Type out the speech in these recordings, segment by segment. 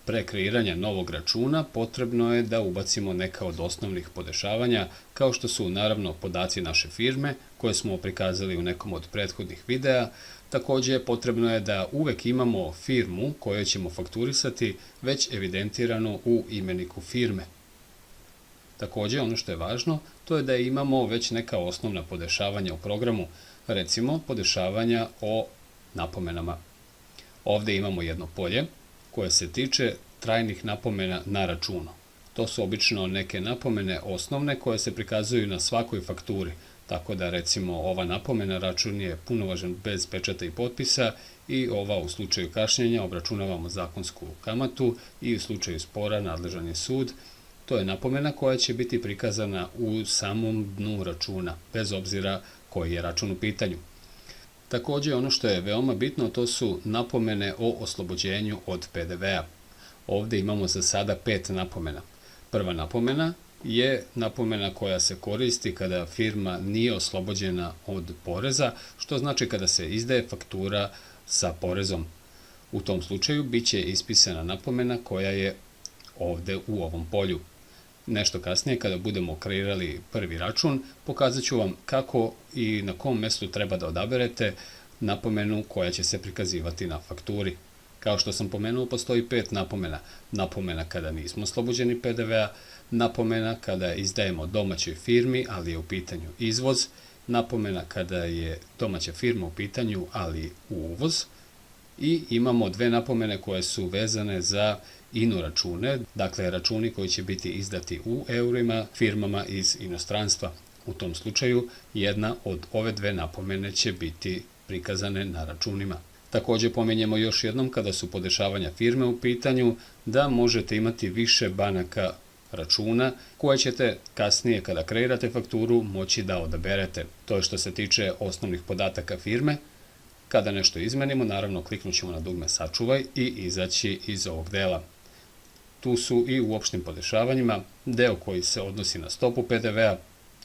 Pre kreiranja novog računa potrebno je da ubacimo neka od osnovnih podešavanja, kao što su naravno podaci naše firme, koje smo prikazali u nekom od prethodnih videa. Također potrebno je da uvek imamo firmu koju ćemo fakturisati već evidentirano u imeniku firme. Također ono što je važno, to je da imamo već neka osnovna podešavanja u programu, recimo podešavanja o napomenama. Ovdje imamo jedno polje koje se tiče trajnih napomena na računu. To su obično neke napomene osnovne koje se prikazuju na svakoj fakturi, tako da recimo ova napomena račun je punovažan bez pečata i potpisa i ova u slučaju kašnjenja obračunavamo zakonsku kamatu i u slučaju spora nadležan je sud. To je napomena koja će biti prikazana u samom dnu računa, bez obzira koji je račun u pitanju. Također ono što je veoma bitno, to su napomene o oslobođenju od PDV-a. Ovdje imamo za sada 5 napomena. Prva napomena je napomena koja se koristi kada firma nije oslobođena od poreza, što znači kada se izdaje faktura sa porezom. U tom slučaju bit će ispisana napomena koja je ovdje u ovom polju. Nešto kasnije, kada budemo kreirali prvi račun, pokazat ću vam kako i na kom mjestu treba da odaberete napomenu koja će se prikazivati na fakturi. Kao što sam pomenuo, postoji 5 napomena. Napomena kada nismo oslobođeni PDV-a, napomena kada izdajemo domaćoj firmi, ali je u pitanju izvoz, napomena kada je domaća firma u pitanju, ali uvoz, i imamo 2 napomene koje su vezane za ino račune, dakle računi koji će biti izdati u eurima firmama iz inostranstva. U tom slučaju jedna od ove 2 napomene će biti prikazane na računima. Također pominjemo još jednom kada su podešavanja firme u pitanju da možete imati više banaka računa koje ćete kasnije kada kreirate fakturu moći da odaberete. To je što se tiče osnovnih podataka firme. Kada nešto izmenimo, naravno kliknut ćemo na dugme sačuvaj i izaći iz ovog dela. Tu su i u opštim podešavanjima deo koji se odnosi na stopu PDV-a.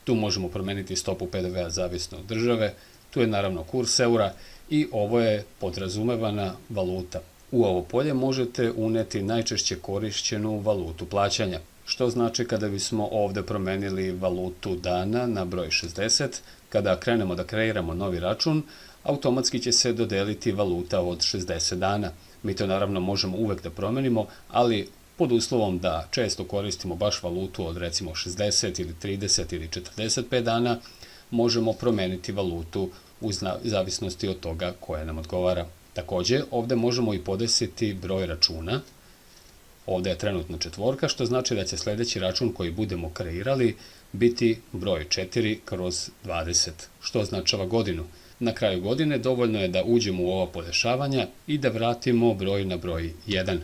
Tu možemo promeniti stopu PDV-a zavisno od države. Tu je naravno kurs eura i ovo je podrazumevana valuta. U ovo polje možete uneti najčešće korišćenu valutu plaćanja, što znači kada bismo ovdje promenili valutu dana na broj 60, kada krenemo da kreiramo novi račun, automatski će se dodeliti valuta od 60 dana. Mi to naravno možemo uvek da promenimo, ali pod uslovom da često koristimo baš valutu od recimo 60 ili 30 ili 45 dana, možemo promeniti valutu u zavisnosti od toga koja nam odgovara. Također, ovdje možemo i podesiti broj računa. Ovdje je trenutno 4, što znači da će sljedeći račun koji budemo kreirali biti broj 4/20, što označava godinu. Na kraju godine dovoljno je da uđemo u ova podešavanja i da vratimo broj na broj 1.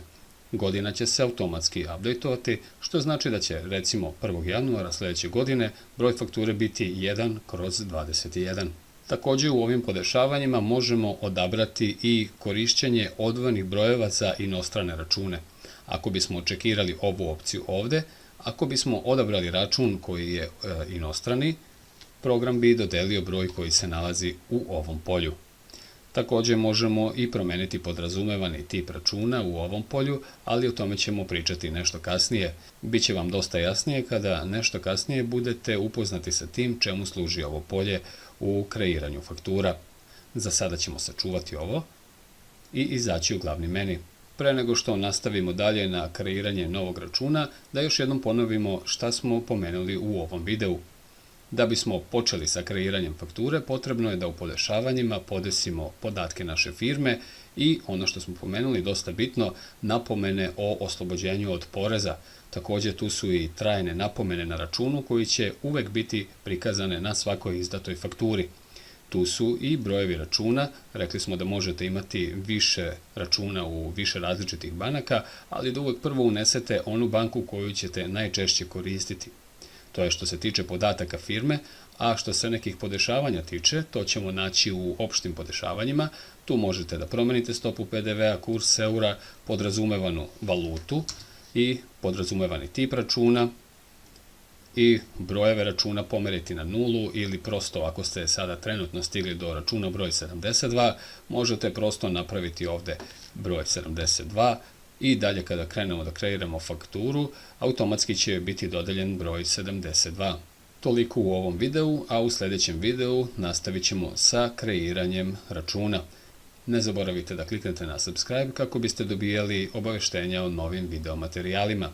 Godina će se automatski updateovati, što znači da će recimo 1. januara sljedeće godine broj fakture biti 1/21. Također u ovim podešavanjima možemo odabrati i korišćenje odvojenih brojeva za inostrane račune. Ako bismo očekirali ovu opciju ovdje, ako bismo odabrali račun koji je inostrani, program bi dodelio broj koji se nalazi u ovom polju. Također možemo i promeniti podrazumevani tip računa u ovom polju, ali o tome ćemo pričati nešto kasnije. Biće vam dosta jasnije kada nešto kasnije budete upoznati sa tim čemu služi ovo polje u kreiranju faktura. Za sada ćemo sačuvati ovo i izaći u glavni meni. Pre nego što nastavimo dalje na kreiranje novog računa, da još jednom ponovimo šta smo pomenuli u ovom videu. Da bismo počeli sa kreiranjem fakture, potrebno je da u podešavanjima podesimo podatke naše firme i ono što smo pomenuli dosta bitno, napomene o oslobođenju od poreza. Također tu su i trajne napomene na računu koji će uvek biti prikazane na svakoj izdatoj fakturi. Tu su i brojevi računa, rekli smo da možete imati više računa u više različitih banaka, ali da uvek prvo unesete onu banku koju ćete najčešće koristiti. To je što se tiče podataka firme, a što se nekih podešavanja tiče, to ćemo naći u opštim podešavanjima. Tu možete da promenite stopu PDV-a, kurs eura, podrazumevanu valutu i podrazumevani tip računa i brojeve računa pomeriti na nulu ili prosto ako ste sada trenutno stigli do računa broj 72, možete prosto napraviti ovdje broj 72 I dalje kada krenemo da kreiramo fakturu, automatski će biti dodeljen broj 72. Toliko u ovom videu, a u sljedećem videu nastavit ćemo sa kreiranjem računa. Ne zaboravite da kliknete na subscribe kako biste dobijali obaveštenja o novim videomaterijalima.